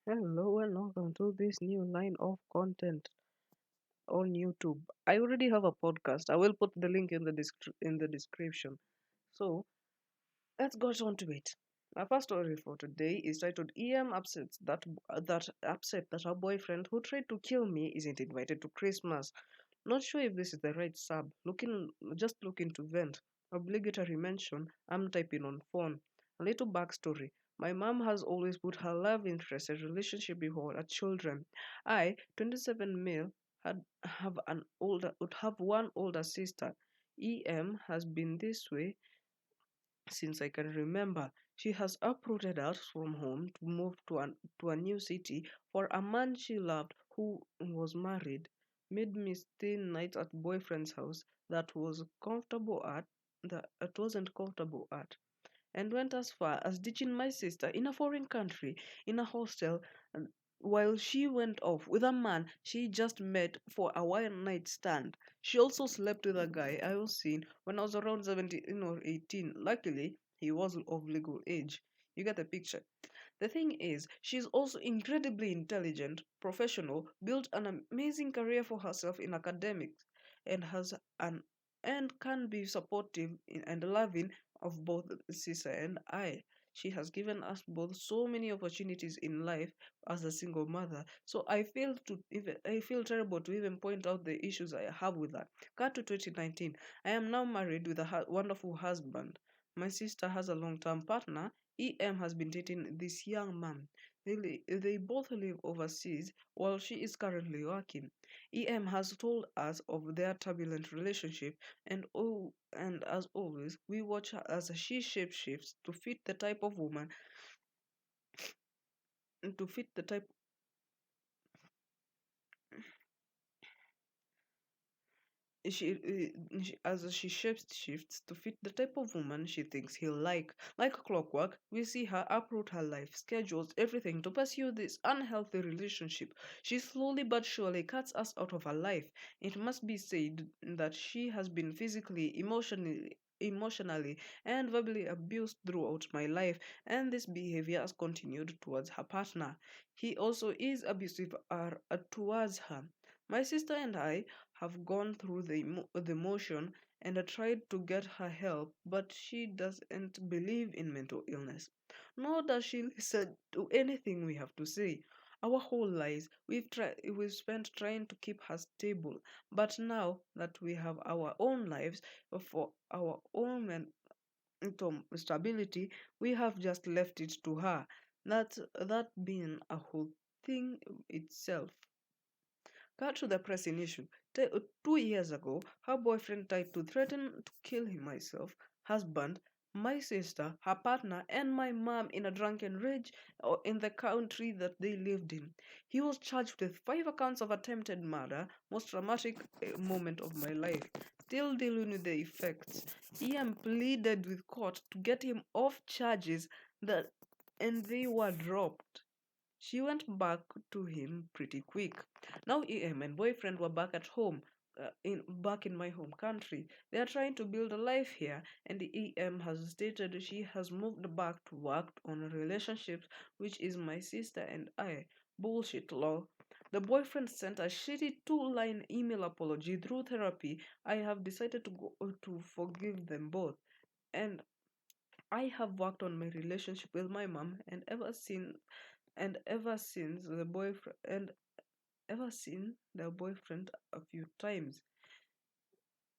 Hello and welcome to this new line of content on YouTube. I already have a podcast. I will put the link in the description. So let's go on to it. My first story for today is titled "EM upset that her boyfriend who tried to kill me isn't invited to Christmas." Not sure if this is the right sub. Looking to vent. Obligatory mention. I'm typing on phone. A little backstory. My mom has always put her love interest and relationship before her children. I, 27 male, would have one older sister. EM has been this way since I can remember. She has uprooted us from home to move to a new city for a man she loved who was married, made me stay nights at boyfriend's house that wasn't comfortable at, and went as far as ditching my sister in a foreign country in a hostel while she went off with a man she just met for a one night stand. She also slept with a guy I was seeing when I was around 17 or 18. Luckily, he was of legal age. You get the picture. The thing is, she's also incredibly intelligent, professional, built an amazing career for herself in academics, and has an and can be supportive and loving of both Sisa and I. She has given us both so many opportunities in life as a single mother. So I feel terrible to even point out the issues I have with her. Cut to 2019. I am now married with a wonderful husband. My sister has a long-term partner. EM has been dating this young man. They both live overseas while she is currently working. EM has told us of their turbulent relationship, and as always, we watch her as she shapeshifts to fit the type as she shifts to fit the type of woman she thinks he'll like. Like clockwork, we see her uproot her life, schedules, everything to pursue this unhealthy relationship. She slowly but surely cuts us out of her life. It must be said that she has been physically, emotionally and verbally abused throughout my life, and this behavior has continued towards her partner. He also is abusive towards her. My sister and I have gone through the motion and I tried to get her help, but she doesn't believe in mental illness. Nor does she listen to anything we have to say. Our whole lives we've spent trying to keep her stable, but now that we have our own lives for our own mental stability, we have just left it to her. That being a whole thing itself. Cut to the pressing issue. 2 years ago, her boyfriend tried to threaten to kill him, husband, my sister, her partner, and my mom in a drunken rage in the country that they lived in. He was charged with 5 counts of attempted murder, most traumatic moment of my life. Still dealing with the effects. Ian pleaded with court to get him off charges that and they were dropped. She went back to him pretty quick. Now EM and boyfriend were back at home, back in my home country. They are trying to build a life here, and the EM has stated she has moved back to work on a relationship, which is my sister and I. Bullshit law. The boyfriend sent a shitty two-line email apology through therapy. I have decided to forgive them both, and I have worked on my relationship with my mom, and ever seen the boyfriend a few times.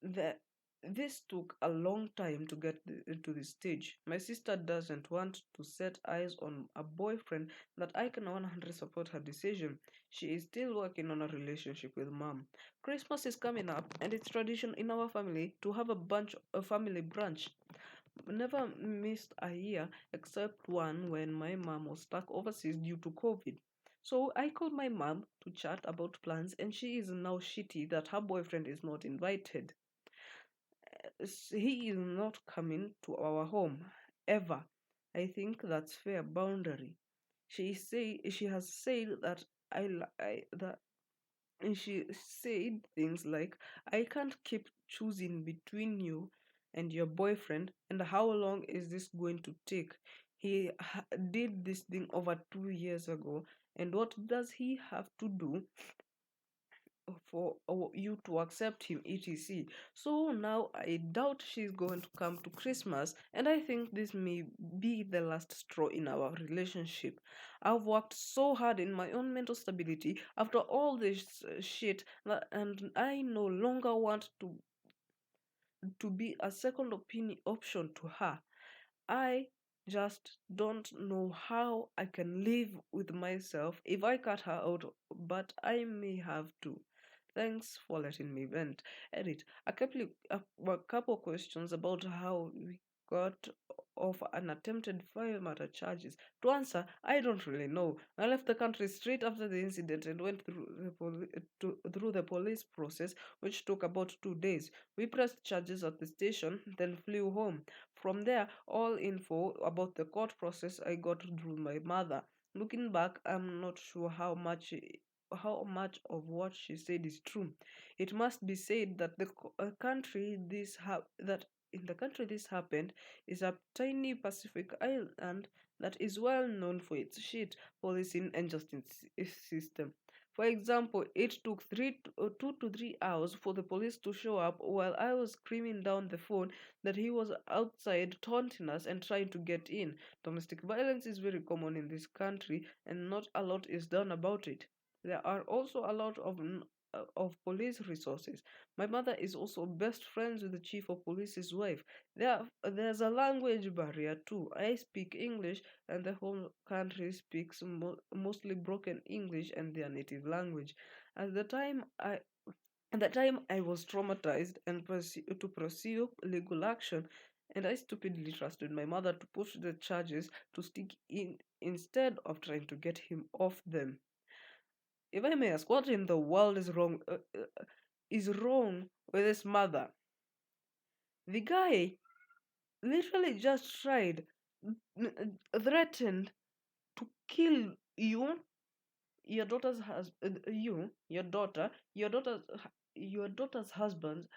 The, this took a long time to get to this stage. My sister doesn't want to set eyes on a boyfriend that I can 100 support her decision. She is still working on a relationship with mom. Christmas is coming up, and it's tradition in our family to have a family brunch. Never missed a year except one when my mom was stuck overseas due to COVID. So I called my mom to chat about plans, and she is now shitty that her boyfriend is not invited. He is not coming to our home ever. I think that's fair boundary. She has said that she said things like, I can't keep choosing between you and your boyfriend, and how long is this going to take? He did this thing over 2 years ago, and what does he have to do for you to accept him, etc. So now I doubt she's going to come to Christmas, and I think this may be the last straw in our relationship. I've worked so hard in my own mental stability after all this shit, and I no longer want to be a second opinion option to her. I just don't know how I can live with myself if I cut her out, but I may have to. Thanks for letting me vent. Edit. A couple questions about how we got off an attempted fire matter charges. To answer, I don't really know. I left the country straight after the incident and went through the police process, which took about 2 days. We pressed charges at the station, then flew home. From there, all info about the court process I got through my mother. Looking back, I'm not sure how much of what she said is true. It must be said that that in the country this happened is a tiny Pacific island that is well known for its shit policing and justice system. For example, it took 2 to 3 hours for the police to show up while I was screaming down the phone that he was outside taunting us and trying to get in. Domestic violence is very common in this country, and not a lot is done about it. There are also a lot of police resources. My mother is also best friends with the chief of police's wife. There's a language barrier too. I speak English, and the whole country speaks mostly broken English and their native language. At the time, I at the time, I was traumatized and to pursue legal action, and I stupidly trusted my mother to push the charges to stick in instead of trying to get him off them. If I may ask, what in the world is wrong with this mother? The guy literally just threatened to kill you, your daughter's husband, your daughter's husband,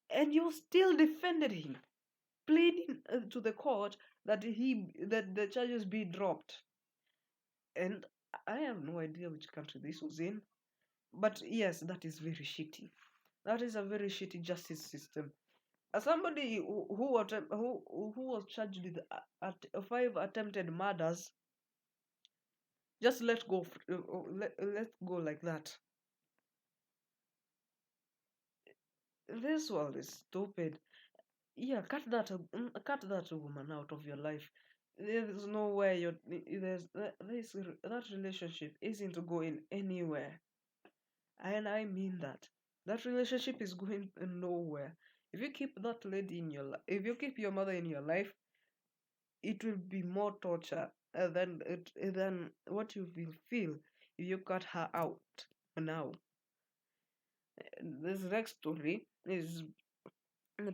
and you still defended him, pleading to the court that the charges be dropped. And I have no idea which country this was in, but yes, that is very shitty. That is a very shitty justice system. As somebody who was charged with 5 attempted murders, just let go like that. This world is stupid. Yeah, cut that woman out of your life. There's nowhere that relationship isn't going anywhere, and I mean that. That relationship is going nowhere. If you keep that lady in your life, if you keep your mother in your life, it will be more torture than what you will feel if you cut her out now. This next story is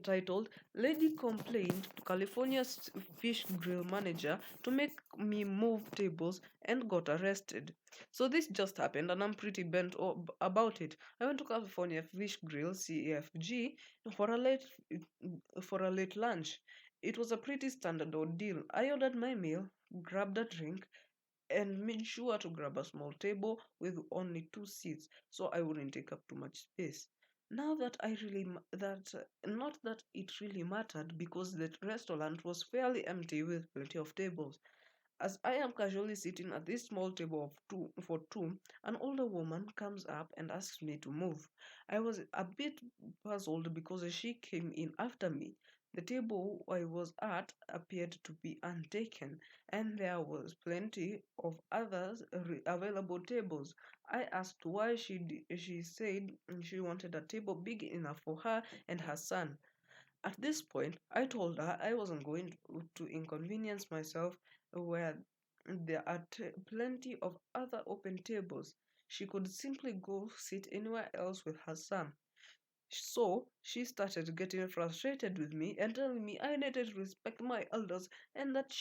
titled Lady Complained to California's Fish Grill Manager to Make Me Move Tables and Got Arrested. So this just happened and I'm pretty about it. I went to California Fish Grill CFG for a late lunch. It was a pretty standard ordeal. I ordered my meal, grabbed a drink, and made sure to grab a small table with only 2 seats so I wouldn't take up too much space. Now that I really that not that it really mattered because the restaurant was fairly empty with plenty of tables. As I am casually sitting at this small table of two, an older woman comes up and asks me to move. I was a bit puzzled because she came in after me. The table I was at appeared to be untaken, and there was plenty of others available tables. I asked why she said she wanted a table big enough for her and her son. At this point, I told her I wasn't going to inconvenience myself where there are plenty of other open tables. She could simply go sit anywhere else with her son. So she started getting frustrated with me and telling me I needed to respect my elders and that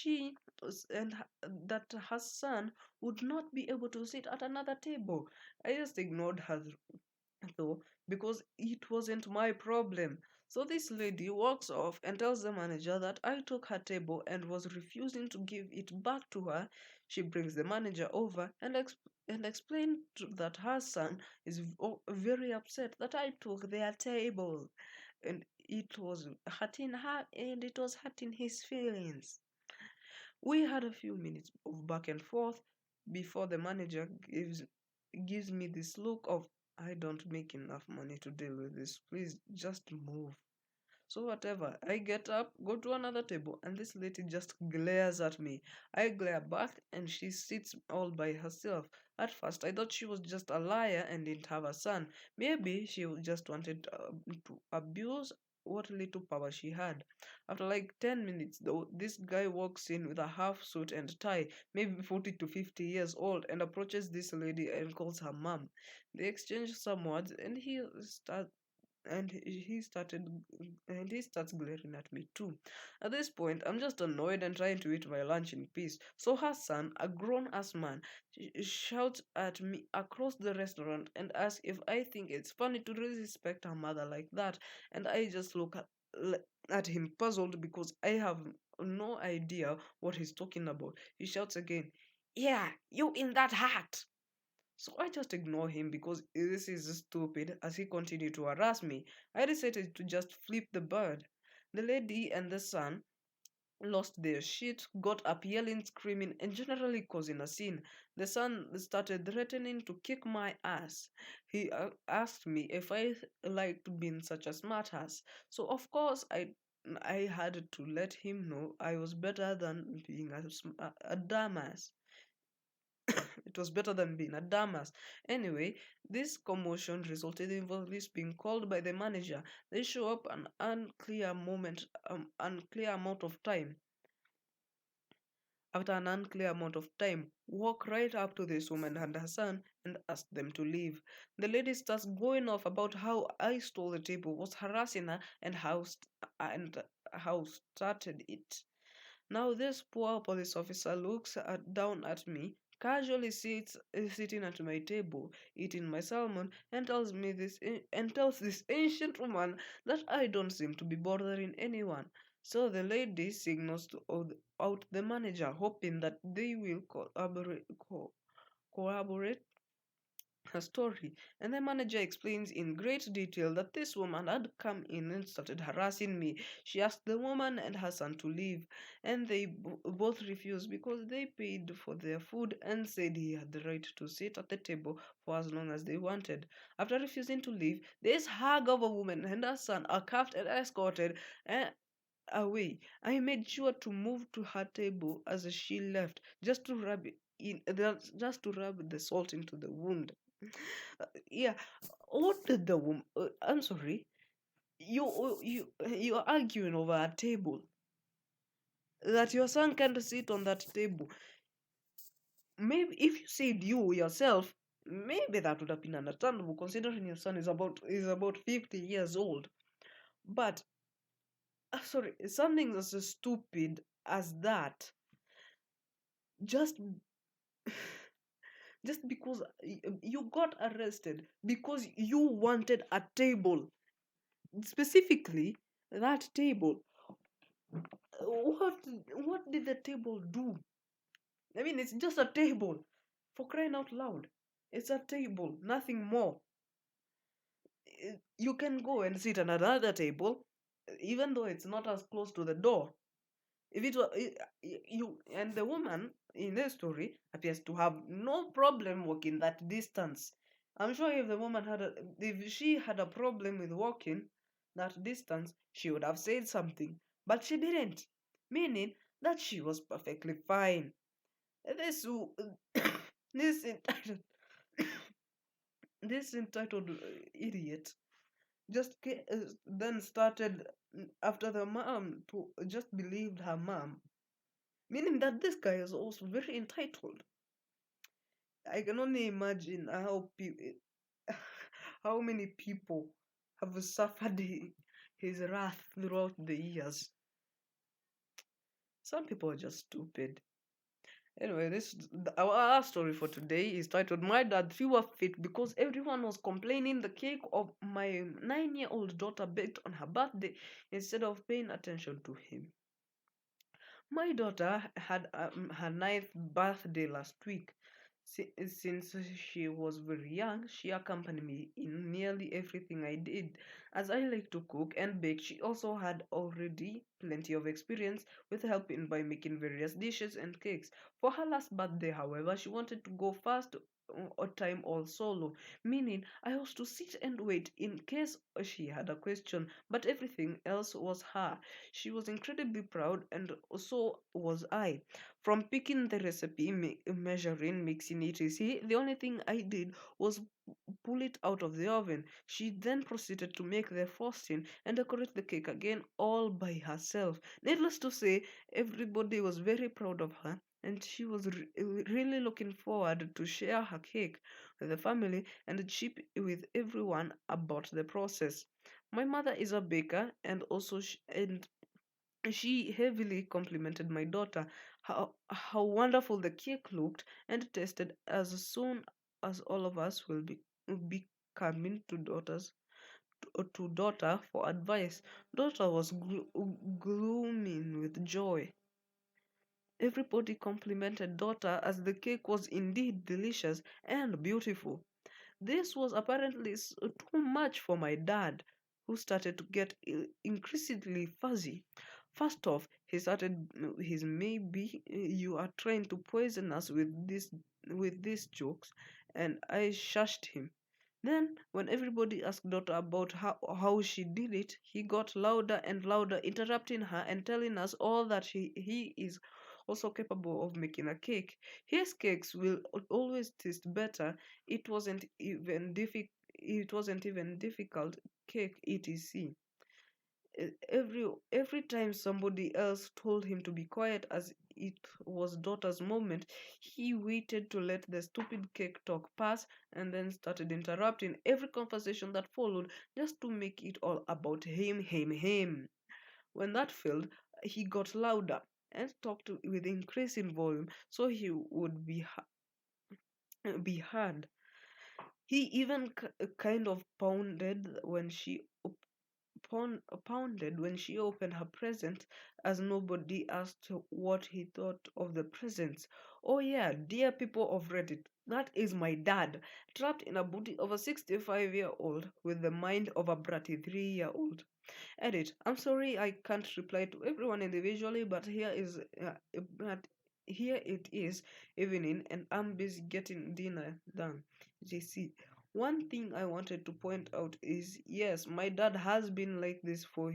her son would not be able to sit at another table. I just ignored her though because it wasn't my problem. So this lady walks off and tells the manager that I took her table and was refusing to give it back to her. She brings the manager over and explained that her son is very upset that I took their table, and it was hurting her and it was hurting his feelings. We had a few minutes of back and forth before the manager gives me this look of I don't make enough money to deal with this. Please just move. So whatever, I get up, go to another table, and this lady just glares at me. I glare back, and she sits all by herself. At first, I thought she was just a liar and didn't have a son. Maybe she just wanted to abuse what little power she had. After like 10 minutes, though, this guy walks in with a half suit and tie, maybe 40 to 50 years old, and approaches this lady and calls her mom. They exchange some words, and and he started and he starts glaring at me too. At this point, I'm just annoyed and trying to eat my lunch in peace. So her son, a grown-ass man, shouts at me across the restaurant and asks if I think it's funny to disrespect her mother like that. And I just look at him puzzled because I have no idea what he's talking about. He shouts again, "Yeah, you in that hat!" So I just ignore him because this is stupid as he continued to harass me. I decided to just flip the bird. The lady and the son lost their shit, got up yelling, screaming, and generally causing a scene. The son started threatening to kick my ass. He asked me if I liked being such a smartass. So of course I had to let him know I was better than being a dumbass. It was better than being a dumbass. Anyway, this commotion resulted in police being called by the manager. They show up an unclear amount of time. After an unclear amount of time, walk right up to this woman and her son and ask them to leave. The lady starts going off about how I stole the table, was harassing her, and how started it. Now this poor police officer looks down at me, casually sits sitting at my table, eating my salmon, and tells this ancient woman that I don't seem to be bothering anyone. So the lady signals to out the manager, hoping that they will corroborate her story, and the manager explains in great detail that this woman had come in and started harassing me. She asked the woman and her son to leave, and they both refused because they paid for their food and said he had the right to sit at the table for as long as they wanted. After refusing to leave, this hag of a woman and her son are cuffed and escorted away. I made sure to move to her table as she left, just to rub the salt into the wound. Yeah, what did the woman? I'm sorry. You're arguing over a table that your son can't sit on that table. Maybe if you said you yourself, maybe that would have been understandable, considering your son is about 50 years old. But sorry, something as stupid as that, just just because you got arrested because you wanted a table, specifically that table. What did the table do? I mean, it's just a table. For crying out loud. It's a table, nothing more. You can go and sit at another table, even though it's not as close to the door. If it were you and the woman in the story appears to have no problem walking that distance. I'm sure if she had a problem with walking that distance, she would have said something, but she didn't, meaning that she was perfectly fine. This this entitled this entitled idiot then started after the mom to just believed her mom, meaning that this guy is also very entitled. I can only imagine how many people have suffered his wrath throughout the years. Some people are just stupid. Anyway, our story for today is titled "My Dad Threw a Fit Because Everyone Was Complaining the Cake of My 9-year-old daughter baked on her birthday instead of paying attention to him." My daughter had her ninth birthday last week. Since she was very young, she accompanied me in nearly everything I did. As I like to cook and bake, she also had already plenty of experience with helping by making various dishes and cakes. For her last birthday, however, she wanted to go first or time all solo, meaning I was to sit and wait in case she had a question, but everything else was her. She was incredibly proud, and so was I. From picking the recipe, measuring, mixing, etc., the only thing I did was pull it out of the oven. She then proceeded to make the frosting and decorate the cake again all by herself. Needless to say, everybody was very proud of her, and she was really looking forward to share her cake with the family and chip with everyone about the process. My mother is a baker, and she heavily complimented my daughter how wonderful the cake looked and tasted as soon as all of us will be coming to daughter for advice. Daughter was glooming with joy. Everybody complimented daughter as the cake was indeed delicious and beautiful. This was apparently too much for my dad, who started to get increasingly fuzzy. First off, he started his maybe you are trying to poison us with these jokes, and I shushed him. Then, when everybody asked Daughter about how she did it, he got louder and louder, interrupting her and telling us all that he is also capable of making a cake. His cakes will always taste better. It wasn't even difficult cake, etc. Every time somebody else told him to be quiet as it was daughter's moment, he waited to let the stupid cake talk pass and then started interrupting every conversation that followed just to make it all about him. When that failed, he got louder and talked with increasing volume so he would be heard. He even kind of pounded when she opened her present, as nobody asked what he thought of the presents. Oh, yeah, dear people of Reddit, that is my dad, trapped in a body of a 65-year-old with the mind of a bratty 3-year-old. Edit. I'm sorry I can't reply to everyone individually, but here it is evening and I'm busy getting dinner done. JC. One thing I wanted to point out is yes, my dad has been like this for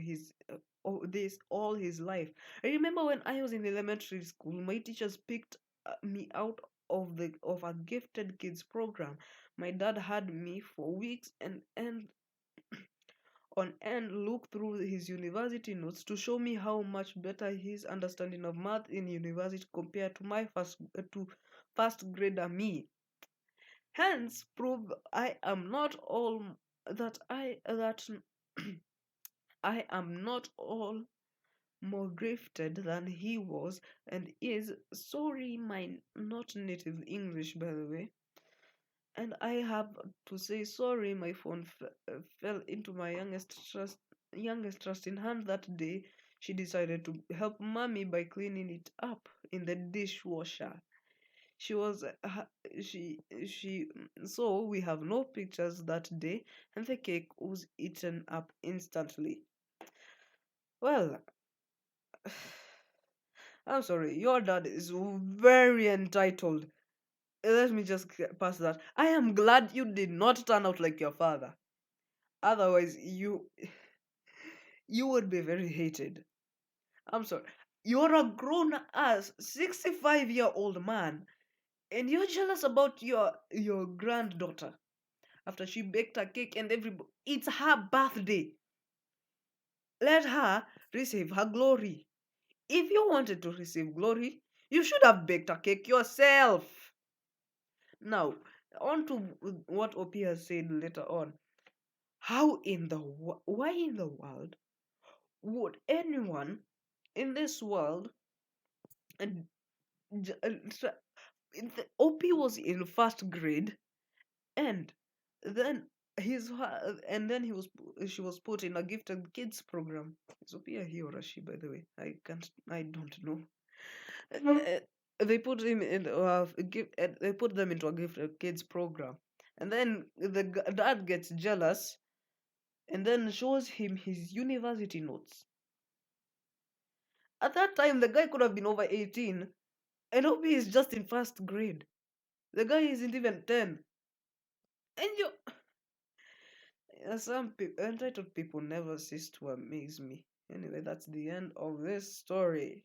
this all his life. I remember when I was in elementary school, my teachers picked me out of a gifted kids program. My dad had me for weeks and on end look through his university notes to show me how much better his understanding of math in university compared to my first grader me. Hence prove I am not all that I am not all more gifted than he was and is. Sorry my not native English, by the way. And I have to say sorry, my phone fell into my youngest trusting hand that day. She decided to help mommy by cleaning it up in the dishwasher. She was she so we have no pictures that day, and the cake was eaten up instantly. Well, I'm sorry, your dad is very entitled. Let me just pass that. I am glad you did not turn out like your father. Otherwise, you would be very hated. I'm sorry. You're a grown ass 65-year-old man, and you're jealous about your granddaughter after she baked a cake and everybody. It's her birthday. Let her receive her glory. If you wanted to receive glory, you should have baked a cake yourself. Now, on to what OP has said later on. Why in the world would anyone in this world J- uh, tra- OP was in first grade, and then she was put in a gifted kids program. Is OP a he or a she, by the way? I don't know. Uh, they put him in they put them into a gifted kids program, and then dad gets jealous and then shows him his university notes. At that time, the guy could have been over 18, and Obi is just in first grade. The guy isn't even 10. And some entitled people never cease to amaze me. Anyway, that's the end of this story.